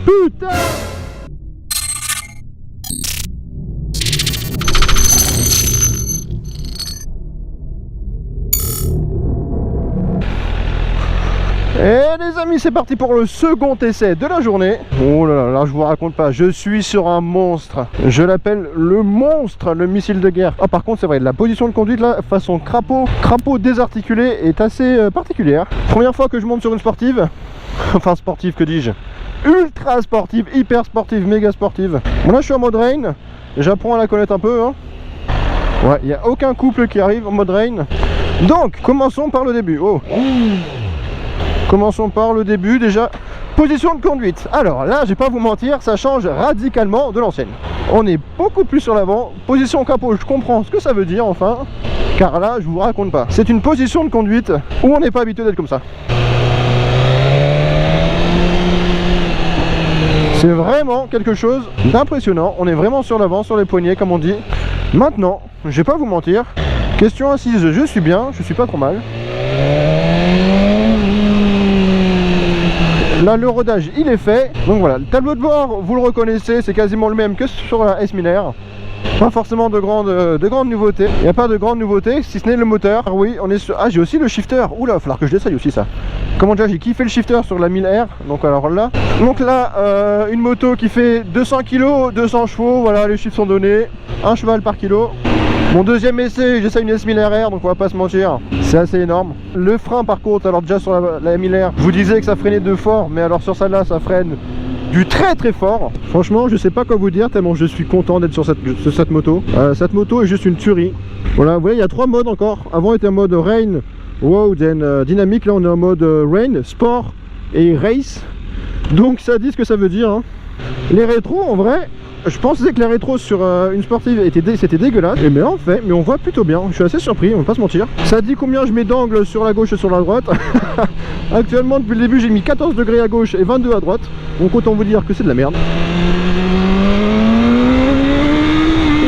Putain! Et les amis, c'est parti pour le second essai de la journée. Oh là là, là je vous raconte pas, je suis sur un monstre. Je l'appelle le monstre, le missile de guerre. Ah par contre c'est vrai, la position de conduite là, façon crapaud désarticulé, est assez particulière. Première fois que je monte sur une sportive. Enfin sportive, que dis-je, ultra sportive, hyper sportive, méga sportive. Bon là je suis en mode rain, j'apprends à la connaître un peu hein. Ouais, il n'y a aucun couple qui arrive en mode rain. Donc commençons par le début. Oh. Commençons par le début déjà. Position de conduite. Alors là, je vais pas vous mentir, ça change radicalement de l'ancienne. On est beaucoup plus sur l'avant. Position capot, je comprends ce que ça veut dire enfin. Car là, je vous raconte pas. C'est une position de conduite où on n'est pas habitué d'être comme ça. C'est vraiment quelque chose d'impressionnant. On est vraiment sur l'avant, sur les poignets comme on dit. Maintenant, je vais pas vous mentir. Question assise, je suis bien, je suis pas trop mal. Là le rodage il est fait. Donc voilà, le tableau de bord vous le reconnaissez, c'est quasiment le même que sur la S1000R. Pas forcément de grandes nouveautés. Il n'y a pas de grandes nouveautés si ce n'est le moteur. Ah oui, on est sur... Ah j'ai aussi le shifter. Oula, il va falloir que je l'essaye aussi ça. Comment déjà j'ai kiffé le shifter sur la 1000R. Donc alors là. Donc là une moto qui fait 200 kg, 200 chevaux. Voilà, les chiffres sont donnés. 1 cheval par kilo. Mon deuxième essai, j'essaye une S1000RR, donc on va pas se mentir, c'est assez énorme. Le frein par contre, alors déjà sur la 1000R, je vous disais que ça freinait de fort, mais alors sur celle-là, ça freine du très très fort. Franchement, je sais pas quoi vous dire, tellement je suis content d'être sur cette moto. Cette moto est juste une tuerie. Voilà, vous voyez, il y a 3 modes encore. Avant, on était en mode Rain, Road and Dynamic. Là, on est en mode Rain, Sport et Race. Donc ça dit ce que ça veut dire. Hein. Les rétros, en vrai... Je pensais que les rétros sur une sportive c'était dégueulasse, mais en fait, on voit plutôt bien. Je suis assez surpris, on va pas se mentir. Ça dit combien je mets d'angle sur la gauche et sur la droite. Actuellement, depuis le début, j'ai mis 14 degrés à gauche et 22 à droite. Donc autant vous dire que c'est de la merde.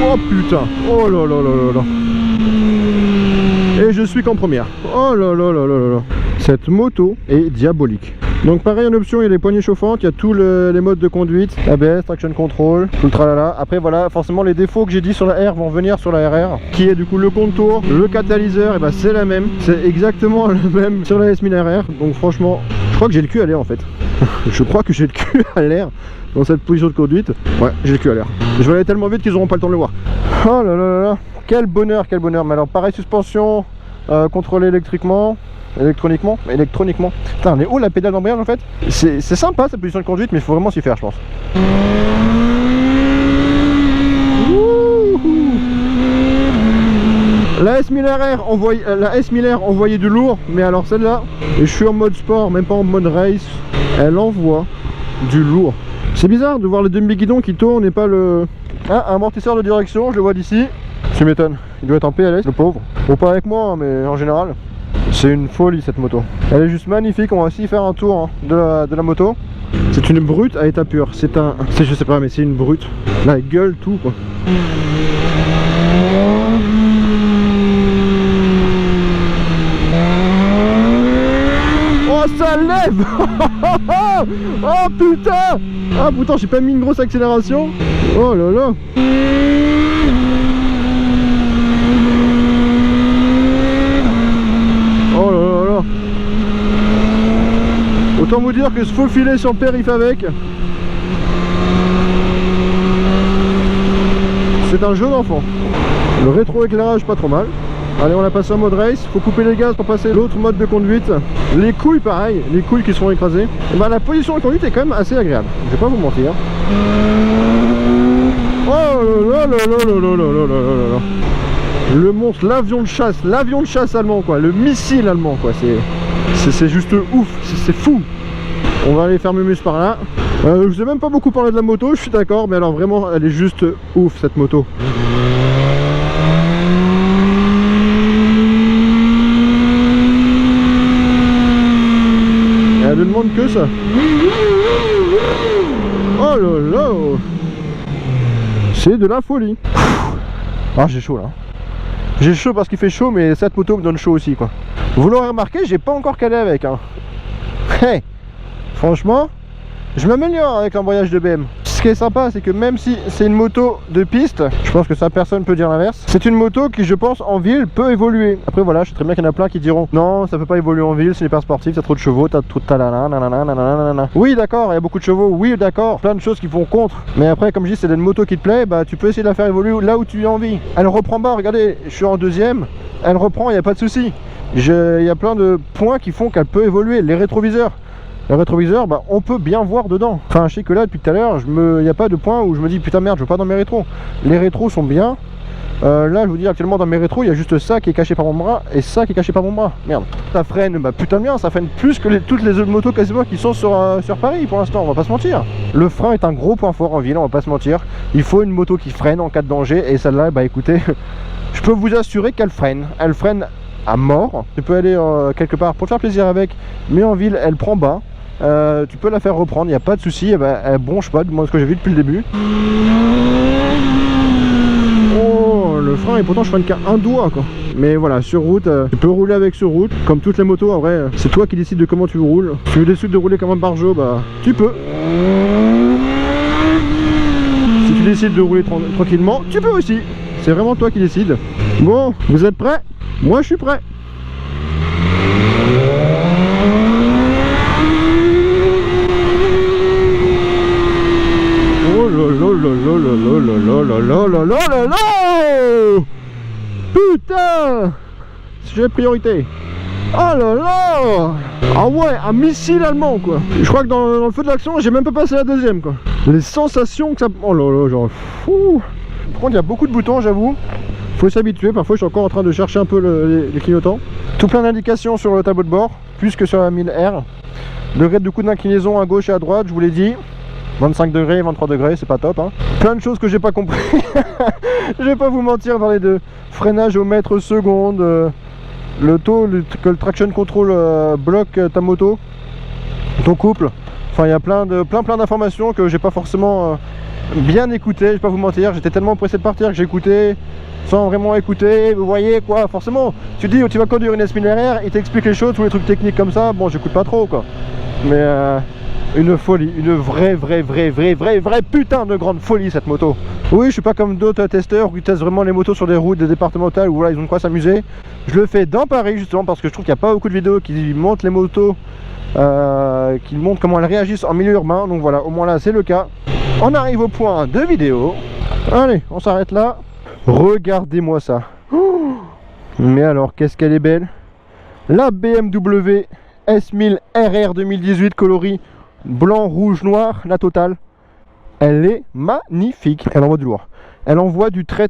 Oh putain, oh là là là là là. Et je suis qu'en première. Oh là là là là là là. Cette moto est diabolique. Donc pareil en option, il y a les poignées chauffantes, il y a tous les modes de conduite, ABS, traction control, tout le tralala. Après voilà, forcément les défauts que j'ai dit sur la R vont venir sur la RR, qui est du coup le contour, le catalyseur, et bah c'est la même, c'est exactement le même sur la S1000RR. Donc franchement, je crois que j'ai le cul à l'air en fait. Je crois que j'ai le cul à l'air dans cette position de conduite. Ouais, j'ai le cul à l'air. Je vais aller tellement vite qu'ils n'auront pas le temps de le voir. Oh là là là là, quel bonheur, quel bonheur. Mais alors pareil, suspension contrôlée électroniquement. Putain, on est où la pédale d'embrayage en fait? C'est sympa cette position de conduite, mais il faut vraiment s'y faire je pense. La S1000R envoyait du lourd, mais alors celle-là, et je suis en mode sport, même pas en mode race, elle envoie du lourd. C'est bizarre de voir le demi-guidon qui tourne et pas le... Ah, un amortisseur de direction, je le vois d'ici. Tu m'étonnes, il doit être en PLS, le pauvre. Bon, pas avec moi, hein, mais en général. C'est une folie cette moto. Elle est juste magnifique, on va aussi faire un tour hein, de la moto. C'est une brute à état pur. C'est un... Je sais pas, mais c'est une brute. La gueule, tout quoi. Oh, ça lève. Oh putain. Ah putain, j'ai pas mis une grosse accélération. Oh là là. Oh là là là. Autant vous dire que se faufiler sur le périph' avec, c'est un jeu d'enfant. Le rétro-éclairage pas trop mal. Allez, on a passé en mode race, faut couper les gaz pour passer l'autre mode de conduite. Les couilles pareil, les couilles qui se font écraser. Et ben, la position de conduite est quand même assez agréable, je vais pas vous mentir. Oh là là là là là là là là là. Le monstre, l'avion de chasse allemand quoi, le missile allemand quoi, c'est juste ouf, c'est fou. On va aller faire Mumus par là. Je sais même pas beaucoup parler de la moto, je suis d'accord, mais alors vraiment elle est juste ouf cette moto. Et elle ne demande que ça. Oh là là. C'est de la folie. Ah j'ai chaud là. J'ai chaud parce qu'il fait chaud, mais cette moto me donne chaud aussi quoi. Vous l'aurez remarqué, j'ai pas encore calé avec, hein. Hey, franchement, je m'améliore avec l'embrayage de BM. Ce qui est sympa, c'est que même si c'est une moto de piste, je pense que ça personne peut dire l'inverse, c'est une moto qui, je pense, en ville peut évoluer. Après voilà, je sais très bien qu'il y en a plein qui diront non, ça peut pas évoluer en ville, c'est hyper sportif, t'as trop de chevaux, t'as trop de talala, nanana. Oui d'accord, il y a beaucoup de chevaux, oui d'accord, plein de choses qui vont contre. Mais après, comme je dis, c'est une moto qui te plaît, bah tu peux essayer de la faire évoluer là où tu as envie. Elle reprend pas, regardez, je suis en deuxième, elle reprend, il n'y a pas de souci. Il y a plein de points qui font qu'elle peut évoluer. Les rétroviseurs. Le rétroviseur, bah, on peut bien voir dedans. Enfin, je sais que là, depuis tout à l'heure, il n'y a pas de point où je me dis putain merde, je veux pas dans mes rétros. Les rétros sont bien. Là, je vous dis actuellement dans mes rétros, il y a juste ça qui est caché par mon bras et ça qui est caché par mon bras. Merde. Ça freine, bah putain de bien, ça freine plus que toutes les autres motos quasiment qui sont sur Paris pour l'instant, on va pas se mentir. Le frein est un gros point fort en ville, on va pas se mentir. Il faut une moto qui freine en cas de danger et celle-là, bah écoutez, je peux vous assurer qu'elle freine. Elle freine à mort. Tu peux aller quelque part pour te faire plaisir avec, mais en ville, elle prend bas. Tu peux la faire reprendre, il n'y a pas de souci, elle bronche pas, du moins ce que j'ai vu depuis le début. Oh, le frein, et pourtant je freine qu'à un doigt quoi. Mais voilà, sur route, tu peux rouler avec sur route, comme toutes les motos en vrai, c'est toi qui décides de comment tu roules. Si tu décides de rouler comme un barjo, bah tu peux. Si tu décides de rouler tranquillement, tu peux aussi. C'est vraiment toi qui décides. Bon, vous êtes prêts? Moi je suis prêt. Oh là. Putain, j'ai priorité. Oh là là. Ah ouais, un missile allemand quoi. Je crois que dans le feu de l'action, j'ai même pas passé la deuxième quoi. Les sensations que ça... Oh là là, genre fou. Par contre, il y a beaucoup de boutons, j'avoue. Faut s'habituer, parfois je suis encore en train de chercher un peu les clignotants. Tout plein d'indications sur le tableau de bord, plus que sur la 1000R. Degré de coup d'inclinaison à gauche et à droite, je vous l'ai dit. 25 degrés, 23 degrés, c'est pas top hein. Plein de choses que j'ai pas compris. Je vais pas vous mentir, parler de freinage au mètre seconde, le taux que le traction control bloque ta moto, ton couple. Enfin il y a plein d'informations que j'ai pas forcément bien écouté, je vais pas vous mentir, j'étais tellement pressé de partir que j'ai écouté sans vraiment écouter, vous voyez quoi, forcément tu dis tu vas conduire une S1000RR, il t'explique les choses, tous les trucs techniques comme ça, bon j'écoute pas trop quoi, mais une folie, une vraie putain de grande folie cette moto. Oui, je suis pas comme d'autres testeurs qui testent vraiment les motos sur des routes, des départementales où voilà, ils ont de quoi s'amuser. Je le fais dans Paris justement parce que je trouve qu'il n'y a pas beaucoup de vidéos qui montrent les motos, qui montrent comment elles réagissent en milieu urbain. Donc voilà, au moins là c'est le cas. On arrive au point de vidéo. Allez, on s'arrête là. Regardez-moi ça. Oh, mais alors, qu'est-ce qu'elle est belle. La BMW S1000 RR 2018 coloris blanc, rouge, noir, la totale. Elle est magnifique. Elle envoie du lourd. Elle envoie du très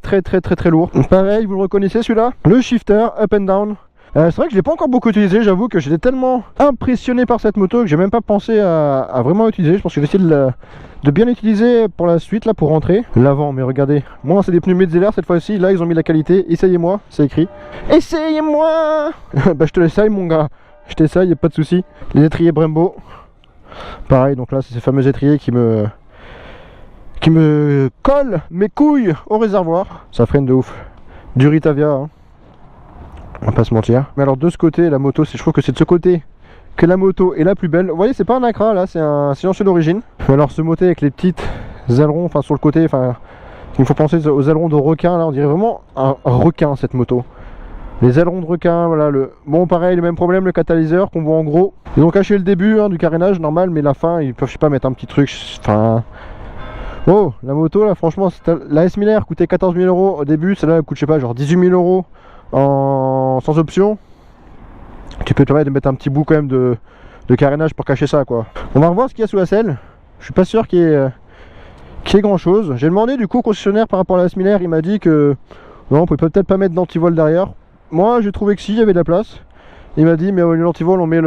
lourd. Pareil, vous le reconnaissez celui-là? Le shifter up and down. C'est vrai que je l'ai pas encore beaucoup utilisé. J'avoue que j'étais tellement impressionné par cette moto que j'ai même pas pensé à vraiment utiliser. Je pense que je vais essayer de bien utiliser pour la suite là pour rentrer. L'avant, mais regardez. Moi c'est des pneus Metzeler cette fois-ci. Là ils ont mis la qualité. Essayez-moi, c'est écrit. Essayez-moi. Bah je te l'essaye mon gars. Je t'essaye, y'a pas de souci. Les étriers Brembo. Pareil, donc là c'est ces fameux étriers qui me collent mes couilles au réservoir. Ça freine de ouf. Du Ritavia hein. On va pas se mentir. Mais alors de ce côté la moto, je trouve que c'est de ce côté que la moto est la plus belle. Vous voyez c'est pas un Acra là, c'est un silencieux d'origine. Alors ce moté avec les petites ailerons, enfin sur le côté, enfin il me faut penser aux ailerons de requin là, on dirait vraiment un requin cette moto. Les ailerons de requin, voilà, bon pareil, le même problème, le catalyseur qu'on voit en gros. Ils ont caché le début hein, du carénage normal, mais la fin, ils peuvent je sais pas mettre un petit truc, enfin... Oh, la moto là, franchement, la S1000R coûtait 14 000 € au début, celle-là elle coûte je sais pas, genre 18 000 € sans option. Tu peux te permettre de mettre un petit bout quand même de carénage pour cacher ça quoi. On va revoir ce qu'il y a sous la selle. Je suis pas sûr qu'il y ait grand chose. J'ai demandé du coup au concessionnaire par rapport à la S1000R, il m'a dit que non, on peut peut-être pas mettre d'antivol derrière. Moi j'ai trouvé que si, il y avait de la place. Il m'a dit mais l'antivol on met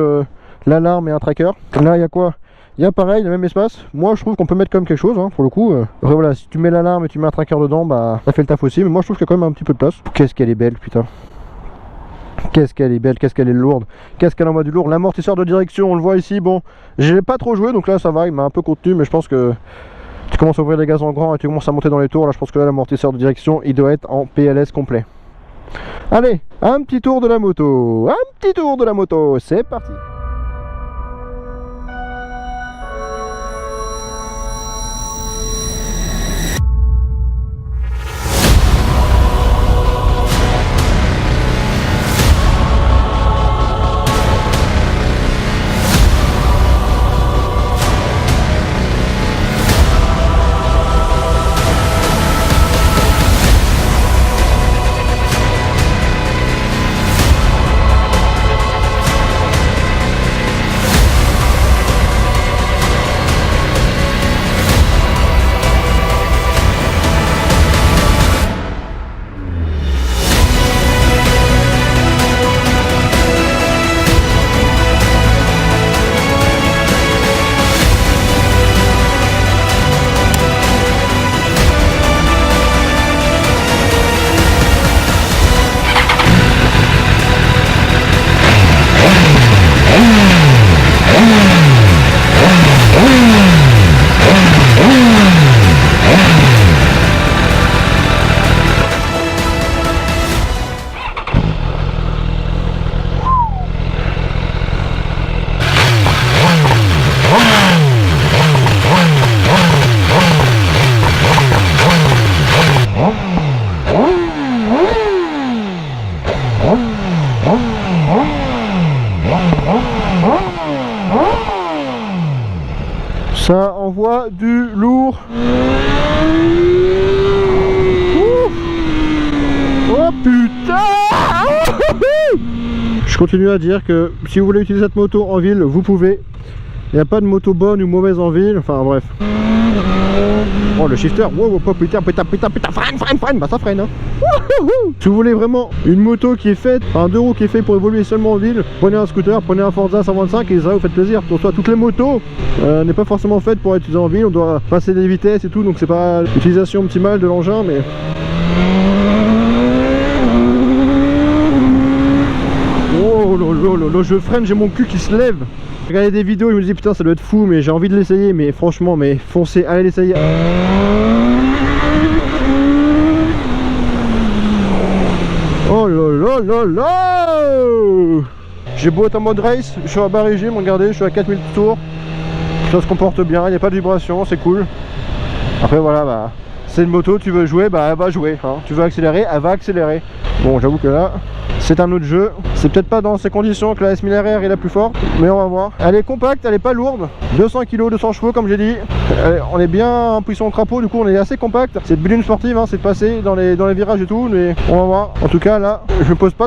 l'alarme et un tracker. Là il y a quoi? Il y a pareil, le même espace. Moi je trouve qu'on peut mettre quand même quelque chose hein, pour le coup. Voilà, si tu mets l'alarme et tu mets un tracker dedans, bah ça fait le taf aussi. Mais moi je trouve qu'il y a quand même un petit peu de place. Qu'est-ce qu'elle est belle putain. Qu'est-ce qu'elle est belle, qu'est-ce qu'elle est lourde, qu'est-ce qu'elle envoie du lourd. L'amortisseur de direction, on le voit ici, bon, j'ai pas trop joué donc là ça va, il m'a un peu contenu, mais je pense que tu commences à ouvrir les gaz en grand et tu commences à monter dans les tours, là je pense que là l'amortisseur de direction il doit être en PLS complet. Allez, un petit tour de la moto. Un petit tour de la moto. C'est parti. Ça envoie du lourd. Ouf. Oh putain. Je continue à dire que si vous voulez utiliser cette moto en ville, vous pouvez. Il n'y a pas de moto bonne ou mauvaise en ville, enfin bref. Oh le shifter, wow, oh, putain, freine, bah ça freine hein. Si vous voulez vraiment une moto qui est faite, un deux roues qui est fait pour évoluer seulement en ville, prenez un scooter, prenez un Forza 125 et ça vous fait plaisir. Pour toi, toutes les motos n'est pas forcément faite pour être utilisée en ville, on doit passer des vitesses et tout, donc c'est pas l'utilisation optimale de l'engin, mais... Oh là, je freine, j'ai mon cul qui se lève. J'ai regardé des vidéos et je me dis putain ça doit être fou, mais j'ai envie de l'essayer, mais franchement, mais foncez, allez l'essayer. Oh là là là là. J'ai beau être en mode race, je suis à bas régime, regardez, je suis à 4000 tours. Ça se comporte bien, il n'y a pas de vibration, c'est cool. Après voilà, bah c'est une moto, tu veux jouer, bah elle va jouer hein. Tu veux accélérer, elle va accélérer. Bon, j'avoue que là, c'est un autre jeu. C'est peut-être pas dans ces conditions que la S1000RR est la plus forte, mais on va voir. Elle est compacte, elle est pas lourde. 200 kg, 200 chevaux comme j'ai dit. On est bien en puissance crapaud, du coup on est assez compact. C'est de bulle sportive, hein, c'est de passer dans les virages et tout, mais on va voir. En tout cas là, je me pose pas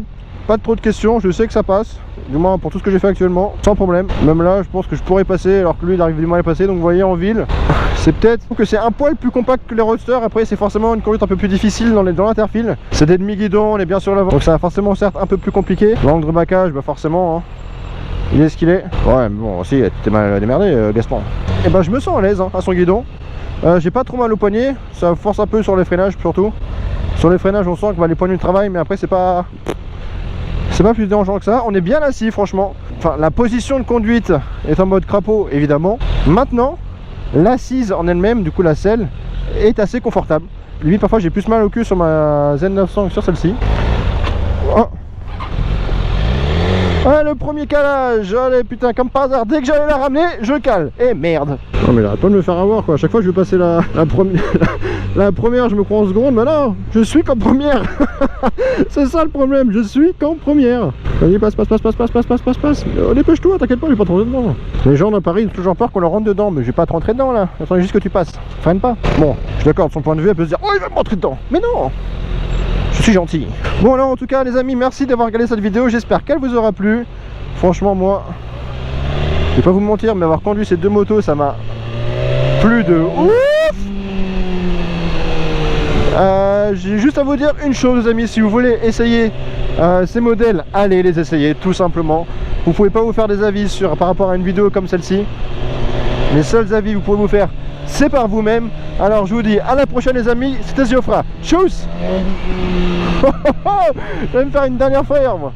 trop de questions, je sais que ça passe. Du moins pour tout ce que j'ai fait actuellement, sans problème. Même là, je pense que je pourrais passer, alors que lui il arrive du mal à passer. Donc vous voyez en ville, c'est peut-être que c'est un poil plus compact que les roadsters. Après c'est forcément une conduite un peu plus difficile dans l'interfile. C'est des demi-guidons, on est bien sur l'avant, donc ça va forcément certes un peu plus compliqué. L'angle de braquage, bah forcément hein, il est ce qu'il est. Ouais mais bon aussi t'es mal démerdé Gaston. Et bah je me sens à l'aise hein, à son guidon. J'ai pas trop mal au poignet, ça force un peu sur les freinages surtout. Sur les freinages on sent que bah, les poignets travaillent, mais après c'est pas plus dérangeant que ça. On est bien assis franchement. Enfin la position de conduite est en mode crapaud évidemment. Maintenant l'assise en elle-même, du coup la selle, est assez confortable. Limite parfois j'ai plus mal au cul sur ma Z900 que sur celle-ci. Oh. Ah le premier calage, allez putain comme par hasard, dès que j'allais la ramener, je cale. Et merde. Non mais là, pas de me faire avoir quoi, à chaque fois je vais passer la première, je me crois en seconde, mais non, je suis qu'en première. C'est ça le problème, je suis qu'en première. Vas-y passe. Dépêche-toi, t'inquiète pas, je vais pas te rentrer dedans. Les gens dans Paris ont toujours peur qu'on leur rentre dedans, mais je vais pas te rentrer dedans là, attends juste que tu passes, freine pas. Bon, je suis d'accord, de son point de vue, elle peut se dire, oh il va me rentrer dedans, mais non. Je suis gentil. Bon alors en tout cas les amis, merci d'avoir regardé cette vidéo, j'espère qu'elle vous aura plu. Franchement moi, je vais pas vous mentir, mais avoir conduit ces deux motos ça m'a plu de ouf. J'ai juste à vous dire une chose les amis, si vous voulez essayer ces modèles, allez les essayer tout simplement. Vous pouvez pas vous faire des avis par rapport à une vidéo comme celle-ci. Les seuls avis que vous pouvez vous faire, c'est par vous-même. Alors je vous dis à la prochaine les amis, c'était Ziofra. Tchuss. Je vais me faire une dernière frayeur moi.